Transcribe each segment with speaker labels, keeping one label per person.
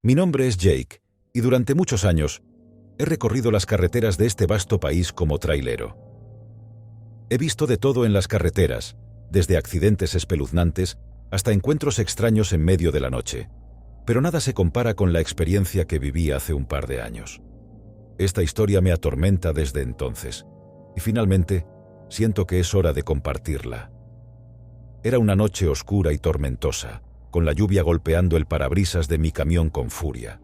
Speaker 1: Mi nombre es Jake, y durante muchos años he recorrido las carreteras de este vasto país como trailero. He visto de todo en las carreteras, desde accidentes espeluznantes hasta encuentros extraños en medio de la noche, pero nada se compara con la experiencia que viví hace un par de años. Esta historia me atormenta desde entonces, y finalmente siento que es hora de compartirla. Era una noche oscura y tormentosa, con la lluvia golpeando el parabrisas de mi camión con furia.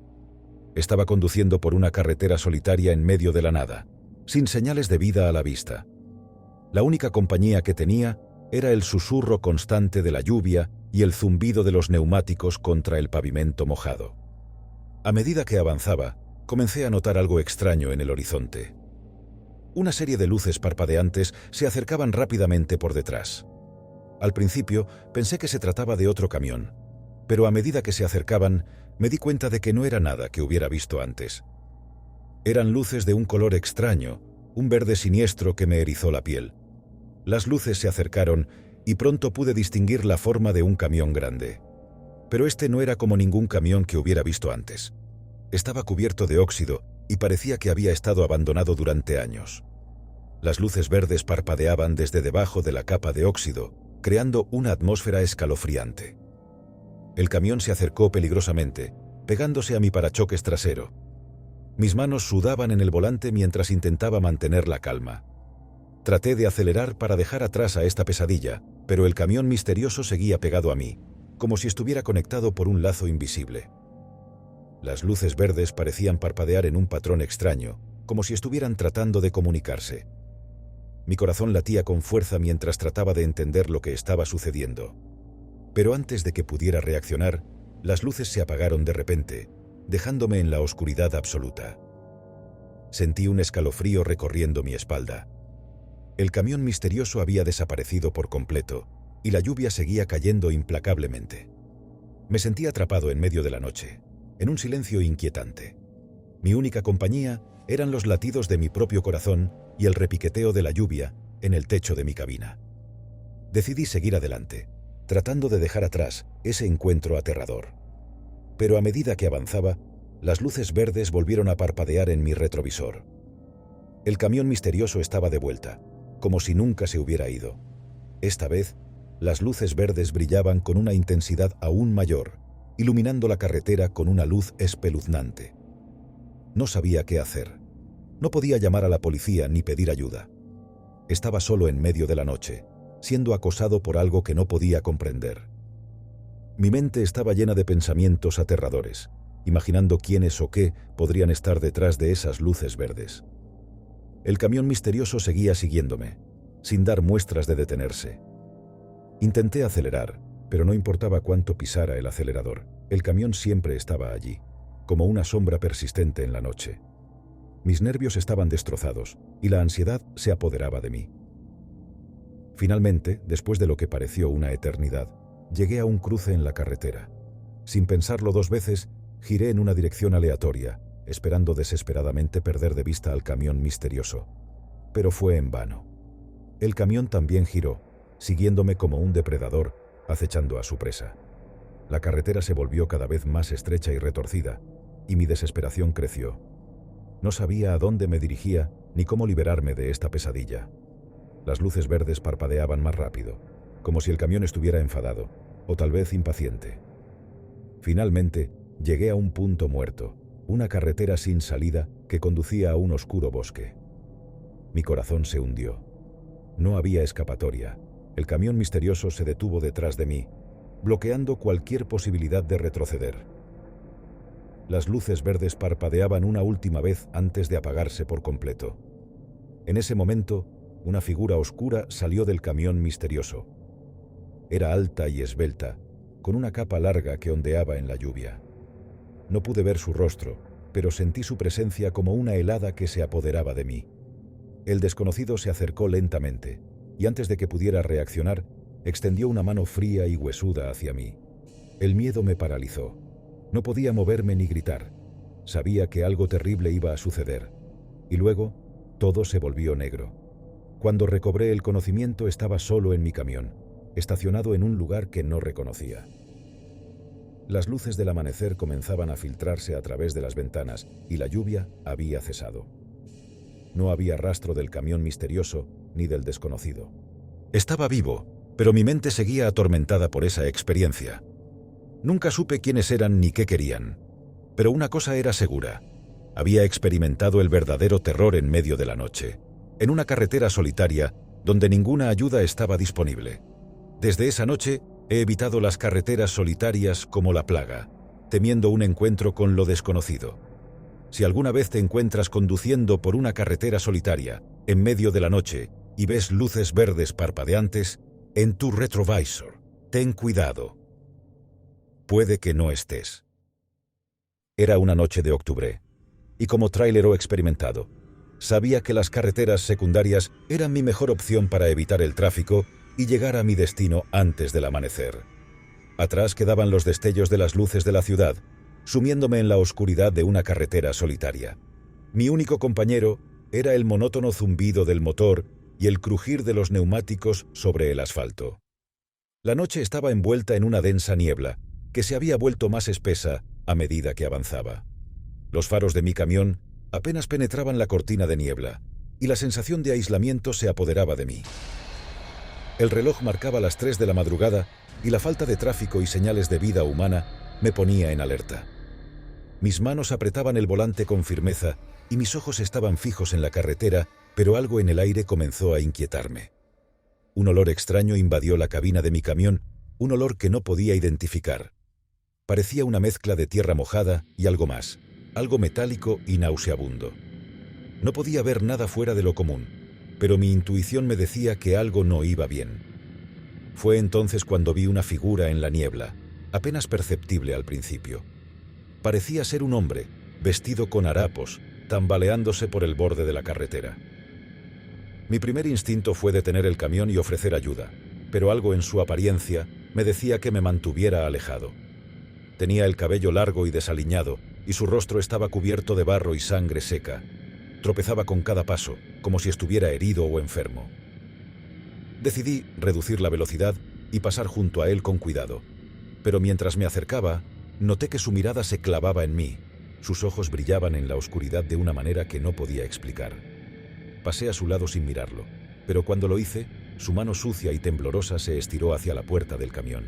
Speaker 1: Estaba conduciendo por una carretera solitaria en medio de la nada, sin señales de vida a la vista. La única compañía que tenía era el susurro constante de la lluvia y el zumbido de los neumáticos contra el pavimento mojado. A medida que avanzaba, comencé a notar algo extraño en el horizonte. Una serie de luces parpadeantes se acercaban rápidamente por detrás. Al principio pensé que se trataba de otro camión, pero a medida que se acercaban, me di cuenta de que no era nada que hubiera visto antes. Eran luces de un color extraño, un verde siniestro que me erizó la piel. Las luces se acercaron y pronto pude distinguir la forma de un camión grande. Pero este no era como ningún camión que hubiera visto antes. Estaba cubierto de óxido y parecía que había estado abandonado durante años. Las luces verdes parpadeaban desde debajo de la capa de óxido, creando una atmósfera escalofriante. El camión se acercó peligrosamente, pegándose a mi parachoques trasero. Mis manos sudaban en el volante mientras intentaba mantener la calma. Traté de acelerar para dejar atrás a esta pesadilla, pero el camión misterioso seguía pegado a mí, como si estuviera conectado por un lazo invisible. Las luces verdes parecían parpadear en un patrón extraño, como si estuvieran tratando de comunicarse. Mi corazón latía con fuerza mientras trataba de entender lo que estaba sucediendo. Pero antes de que pudiera reaccionar, las luces se apagaron de repente, dejándome en la oscuridad absoluta. Sentí un escalofrío recorriendo mi espalda. El camión misterioso había desaparecido por completo, y la lluvia seguía cayendo implacablemente. Me sentí atrapado en medio de la noche, en un silencio inquietante. Mi única compañía eran los latidos de mi propio corazón y el repiqueteo de la lluvia en el techo de mi cabina. Decidí seguir adelante, tratando de dejar atrás ese encuentro aterrador. Pero a medida que avanzaba, las luces verdes volvieron a parpadear en mi retrovisor. El camión misterioso estaba de vuelta, como si nunca se hubiera ido. Esta vez, las luces verdes brillaban con una intensidad aún mayor, iluminando la carretera con una luz espeluznante. No sabía qué hacer. No podía llamar a la policía ni pedir ayuda. Estaba solo en medio de la noche, siendo acosado por algo que no podía comprender. Mi mente estaba llena de pensamientos aterradores, imaginando quiénes o qué podrían estar detrás de esas luces verdes. El camión misterioso seguía siguiéndome, sin dar muestras de detenerse. Intenté acelerar, pero no importaba cuánto pisara el acelerador, el camión siempre estaba allí, como una sombra persistente en la noche. Mis nervios estaban destrozados y la ansiedad se apoderaba de mí. Finalmente, después de lo que pareció una eternidad, llegué a un cruce en la carretera. Sin pensarlo dos veces, giré en una dirección aleatoria, esperando desesperadamente perder de vista al camión misterioso. Pero fue en vano. El camión también giró, siguiéndome como un depredador, acechando a su presa. La carretera se volvió cada vez más estrecha y retorcida, y mi desesperación creció. No sabía a dónde me dirigía ni cómo liberarme de esta pesadilla. Las luces verdes parpadeaban más rápido, como si el camión estuviera enfadado, o tal vez impaciente. Finalmente, llegué a un punto muerto, una carretera sin salida que conducía a un oscuro bosque. Mi corazón se hundió. No había escapatoria. El camión misterioso se detuvo detrás de mí, bloqueando cualquier posibilidad de retroceder. Las luces verdes parpadeaban una última vez antes de apagarse por completo. En ese momento, una figura oscura salió del camión misterioso. Era alta y esbelta, con una capa larga que ondeaba en la lluvia. No pude ver su rostro, pero sentí su presencia como una helada que se apoderaba de mí. El desconocido se acercó lentamente, y antes de que pudiera reaccionar, extendió una mano fría y huesuda hacia mí. El miedo me paralizó. No podía moverme ni gritar. Sabía que algo terrible iba a suceder. Y luego, todo se volvió negro. Cuando recobré el conocimiento estaba solo en mi camión, estacionado en un lugar que no reconocía. Las luces del amanecer comenzaban a filtrarse a través de las ventanas y la lluvia había cesado. No había rastro del camión misterioso ni del desconocido. Estaba vivo, pero mi mente seguía atormentada por esa experiencia. Nunca supe quiénes eran ni qué querían. Pero una cosa era segura. Había experimentado el verdadero terror en medio de la noche, en una carretera solitaria donde ninguna ayuda estaba disponible. Desde esa noche he evitado las carreteras solitarias como la plaga, temiendo un encuentro con lo desconocido. Si alguna vez te encuentras conduciendo por una carretera solitaria, en medio de la noche, y ves luces verdes parpadeantes, en tu retrovisor, ten cuidado. Puede que no estés. Era una noche de octubre, y como trailero experimentado, sabía que las carreteras secundarias eran mi mejor opción para evitar el tráfico y llegar a mi destino antes del amanecer. Atrás quedaban los destellos de las luces de la ciudad, sumiéndome en la oscuridad de una carretera solitaria. Mi único compañero era el monótono zumbido del motor y el crujir de los neumáticos sobre el asfalto. La noche estaba envuelta en una densa niebla, que se había vuelto más espesa a medida que avanzaba. Los faros de mi camión apenas penetraban la cortina de niebla, y la sensación de aislamiento se apoderaba de mí. El reloj marcaba las 3 de la madrugada y la falta de tráfico y señales de vida humana me ponía en alerta. Mis manos apretaban el volante con firmeza y mis ojos estaban fijos en la carretera, pero algo en el aire comenzó a inquietarme. Un olor extraño invadió la cabina de mi camión, un olor que no podía identificar. Parecía una mezcla de tierra mojada y algo más, algo metálico y nauseabundo. No podía ver nada fuera de lo común, pero mi intuición me decía que algo no iba bien. Fue entonces cuando vi una figura en la niebla, apenas perceptible al principio. Parecía ser un hombre, vestido con harapos, tambaleándose por el borde de la carretera. Mi primer instinto fue detener el camión y ofrecer ayuda, pero algo en su apariencia me decía que me mantuviera alejado. Tenía el cabello largo y desaliñado, y su rostro estaba cubierto de barro y sangre seca. Tropezaba con cada paso, como si estuviera herido o enfermo. Decidí reducir la velocidad y pasar junto a él con cuidado, pero mientras me acercaba, noté que su mirada se clavaba en mí. Sus ojos brillaban en la oscuridad de una manera que no podía explicar. Pasé a su lado sin mirarlo, pero cuando lo hice, su mano sucia y temblorosa se estiró hacia la puerta del camión.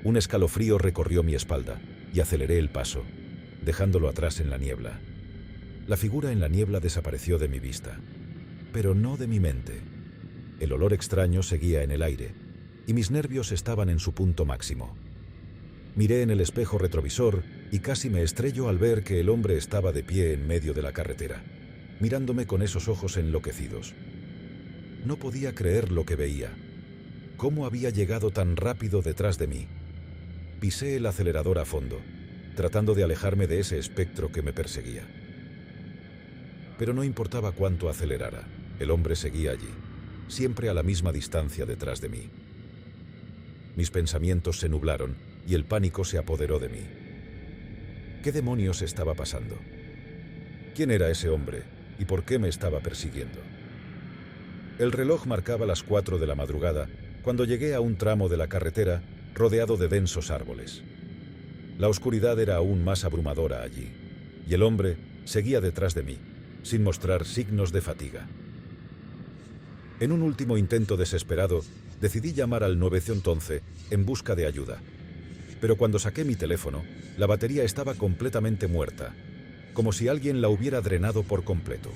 Speaker 1: Un escalofrío recorrió mi espalda y aceleré el paso, dejándolo atrás en la niebla. La figura en la niebla desapareció de mi vista, pero no de mi mente. El olor extraño seguía en el aire, y mis nervios estaban en su punto máximo. Miré en el espejo retrovisor y casi me estrello al ver que el hombre estaba de pie en medio de la carretera, mirándome con esos ojos enloquecidos. No podía creer lo que veía. ¿Cómo había llegado tan rápido detrás de mí? Pisé el acelerador a fondo, tratando de alejarme de ese espectro que me perseguía. Pero no importaba cuánto acelerara, el hombre seguía allí, siempre a la misma distancia detrás de mí. Mis pensamientos se nublaron y el pánico se apoderó de mí. ¿Qué demonios estaba pasando? ¿Quién era ese hombre y por qué me estaba persiguiendo? El reloj marcaba las 4 de la madrugada cuando llegué a un tramo de la carretera rodeado de densos árboles. La oscuridad era aún más abrumadora allí, y el hombre seguía detrás de mí, sin mostrar signos de fatiga. En un último intento desesperado, decidí llamar al 911 en busca de ayuda. Pero cuando saqué mi teléfono, la batería estaba completamente muerta, como si alguien la hubiera drenado por completo.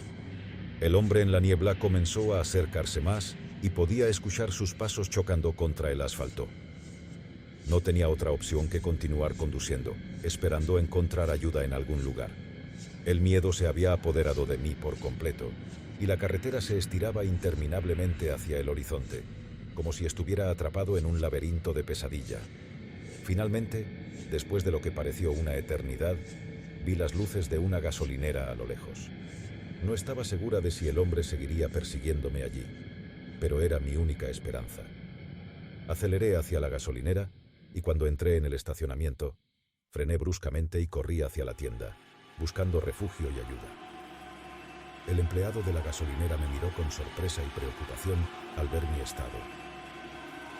Speaker 1: El hombre en la niebla comenzó a acercarse más y podía escuchar sus pasos chocando contra el asfalto. No tenía otra opción que continuar conduciendo, esperando encontrar ayuda en algún lugar. El miedo se había apoderado de mí por completo, y la carretera se estiraba interminablemente hacia el horizonte, como si estuviera atrapado en un laberinto de pesadilla. Finalmente, después de lo que pareció una eternidad, vi las luces de una gasolinera a lo lejos. No estaba segura de si el hombre seguiría persiguiéndome allí, pero era mi única esperanza. Aceleré hacia la gasolinera y cuando entré en el estacionamiento, frené bruscamente y corrí hacia la tienda, buscando refugio y ayuda. El empleado de la gasolinera me miró con sorpresa y preocupación al ver mi estado.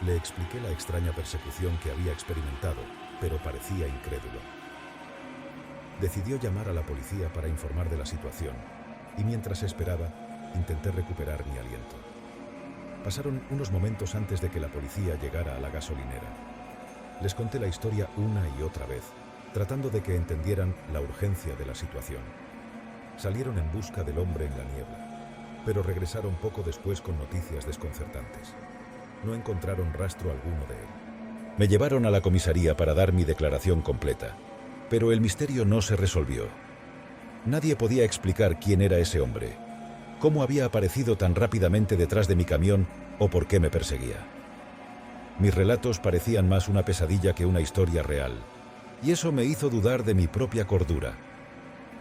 Speaker 1: Le expliqué la extraña persecución que había experimentado pero parecía incrédulo. Decidió llamar a la policía para informar de la situación, y mientras esperaba, intenté recuperar mi aliento. Pasaron unos momentos antes de que la policía llegara a la gasolinera. Les conté la historia una y otra vez, tratando de que entendieran la urgencia de la situación. Salieron en busca del hombre en la niebla, pero regresaron poco después con noticias desconcertantes. No encontraron rastro alguno de él. Me llevaron a la comisaría para dar mi declaración completa, pero el misterio no se resolvió. Nadie podía explicar quién era ese hombre, cómo había aparecido tan rápidamente detrás de mi camión o por qué me perseguía. Mis relatos parecían más una pesadilla que una historia real, y eso me hizo dudar de mi propia cordura.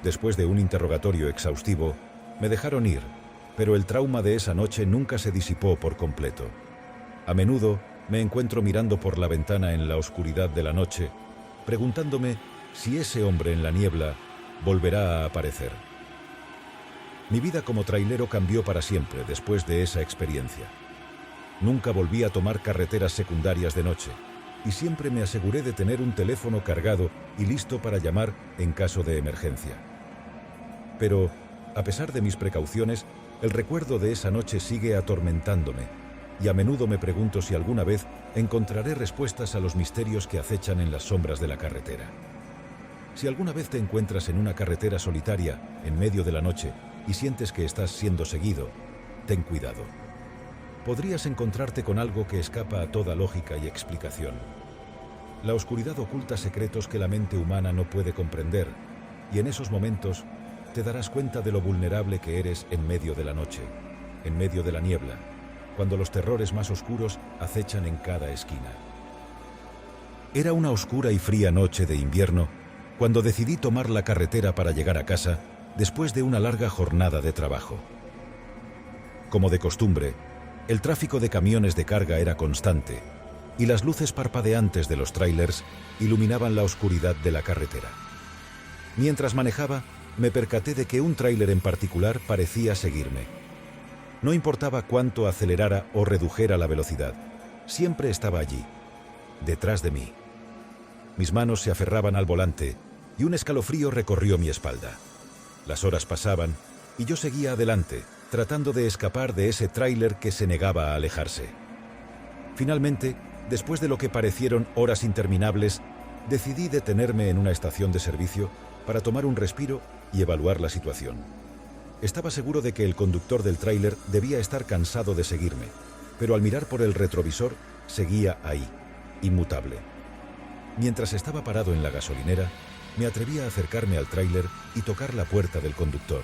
Speaker 1: Después de un interrogatorio exhaustivo, me dejaron ir, pero el trauma de esa noche nunca se disipó por completo. A menudo me encuentro mirando por la ventana en la oscuridad de la noche, preguntándome si ese hombre en la niebla volverá a aparecer. Mi vida como trailero cambió para siempre después de esa experiencia. Nunca volví a tomar carreteras secundarias de noche, y siempre me aseguré de tener un teléfono cargado y listo para llamar en caso de emergencia. Pero, a pesar de mis precauciones, el recuerdo de esa noche sigue atormentándome, y a menudo me pregunto si alguna vez encontraré respuestas a los misterios que acechan en las sombras de la carretera. Si alguna vez te encuentras en una carretera solitaria, en medio de la noche, y sientes que estás siendo seguido, ten cuidado. Podrías encontrarte con algo que escapa a toda lógica y explicación. La oscuridad oculta secretos que la mente humana no puede comprender, y en esos momentos te darás cuenta de lo vulnerable que eres en medio de la noche, en medio de la niebla, cuando los terrores más oscuros acechan en cada esquina. Era una oscura y fría noche de invierno cuando decidí tomar la carretera para llegar a casa después de una larga jornada de trabajo. Como de costumbre, el tráfico de camiones de carga era constante y las luces parpadeantes de los tráilers iluminaban la oscuridad de la carretera. Mientras manejaba, me percaté de que un tráiler en particular parecía seguirme. No importaba cuánto acelerara o redujera la velocidad, siempre estaba allí, detrás de mí. Mis manos se aferraban al volante y un escalofrío recorrió mi espalda. Las horas pasaban y yo seguía adelante, tratando de escapar de ese tráiler que se negaba a alejarse. Finalmente, después de lo que parecieron horas interminables, decidí detenerme en una estación de servicio para tomar un respiro y evaluar la situación. Estaba seguro de que el conductor del tráiler debía estar cansado de seguirme, pero al mirar por el retrovisor, seguía ahí, inmutable. Mientras estaba parado en la gasolinera, me atreví a acercarme al tráiler y tocar la puerta del conductor.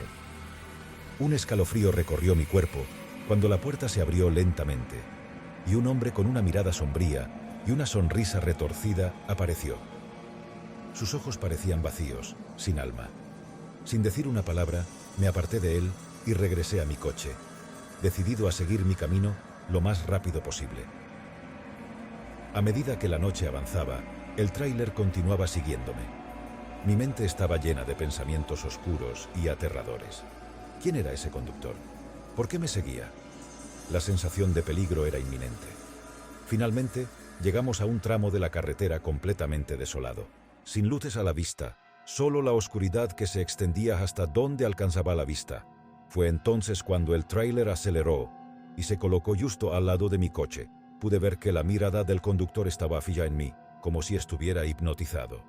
Speaker 1: Un escalofrío recorrió mi cuerpo cuando la puerta se abrió lentamente, y un hombre con una mirada sombría y una sonrisa retorcida apareció. Sus ojos parecían vacíos, sin alma. Sin decir una palabra, me aparté de él y regresé a mi coche, decidido a seguir mi camino lo más rápido posible. A medida que la noche avanzaba, el tráiler continuaba siguiéndome. Mi mente estaba llena de pensamientos oscuros y aterradores. ¿Quién era ese conductor? ¿Por qué me seguía? La sensación de peligro era inminente. Finalmente, llegamos a un tramo de la carretera completamente desolado, sin luces a la vista, solo la oscuridad que se extendía hasta donde alcanzaba la vista. Fue entonces cuando el tráiler aceleró y se colocó justo al lado de mi coche. Pude ver que la mirada del conductor estaba fija en mí, como si estuviera hipnotizado.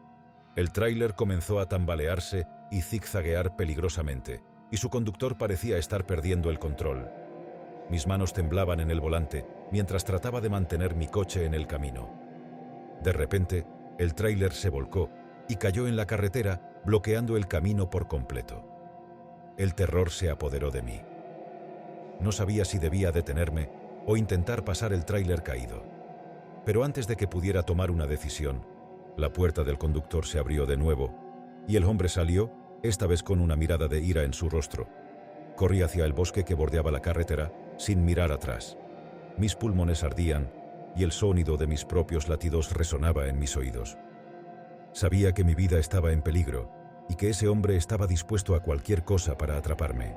Speaker 1: El tráiler comenzó a tambalearse y zigzaguear peligrosamente, y su conductor parecía estar perdiendo el control. Mis manos temblaban en el volante mientras trataba de mantener mi coche en el camino. De repente, el tráiler se volcó y cayó en la carretera, bloqueando el camino por completo. El terror se apoderó de mí. No sabía si debía detenerme o intentar pasar el tráiler caído. Pero antes de que pudiera tomar una decisión, la puerta del conductor se abrió de nuevo y el hombre salió, esta vez con una mirada de ira en su rostro. Corrí hacia el bosque que bordeaba la carretera, sin mirar atrás. Mis pulmones ardían y el sonido de mis propios latidos resonaba en mis oídos. Sabía que mi vida estaba en peligro y que ese hombre estaba dispuesto a cualquier cosa para atraparme.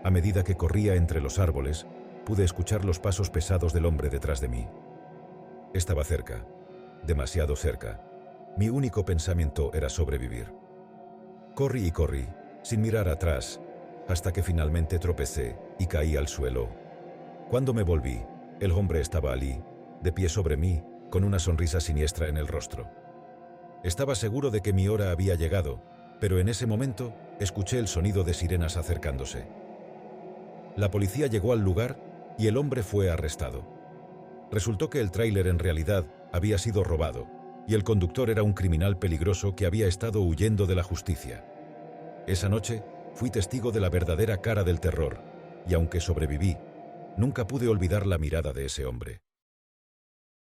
Speaker 1: A medida que corría entre los árboles, pude escuchar los pasos pesados del hombre detrás de mí. Estaba cerca, demasiado cerca. Mi único pensamiento era sobrevivir. Corrí y corrí, sin mirar atrás, hasta que finalmente tropecé y caí al suelo. Cuando me volví, el hombre estaba allí, de pie sobre mí, con una sonrisa siniestra en el rostro. Estaba seguro de que mi hora había llegado, pero en ese momento escuché el sonido de sirenas acercándose. La policía llegó al lugar y el hombre fue arrestado. Resultó que el tráiler en realidad había sido robado y el conductor era un criminal peligroso que había estado huyendo de la justicia. Esa noche fui testigo de la verdadera cara del terror y aunque sobreviví, nunca pude olvidar la mirada de ese hombre.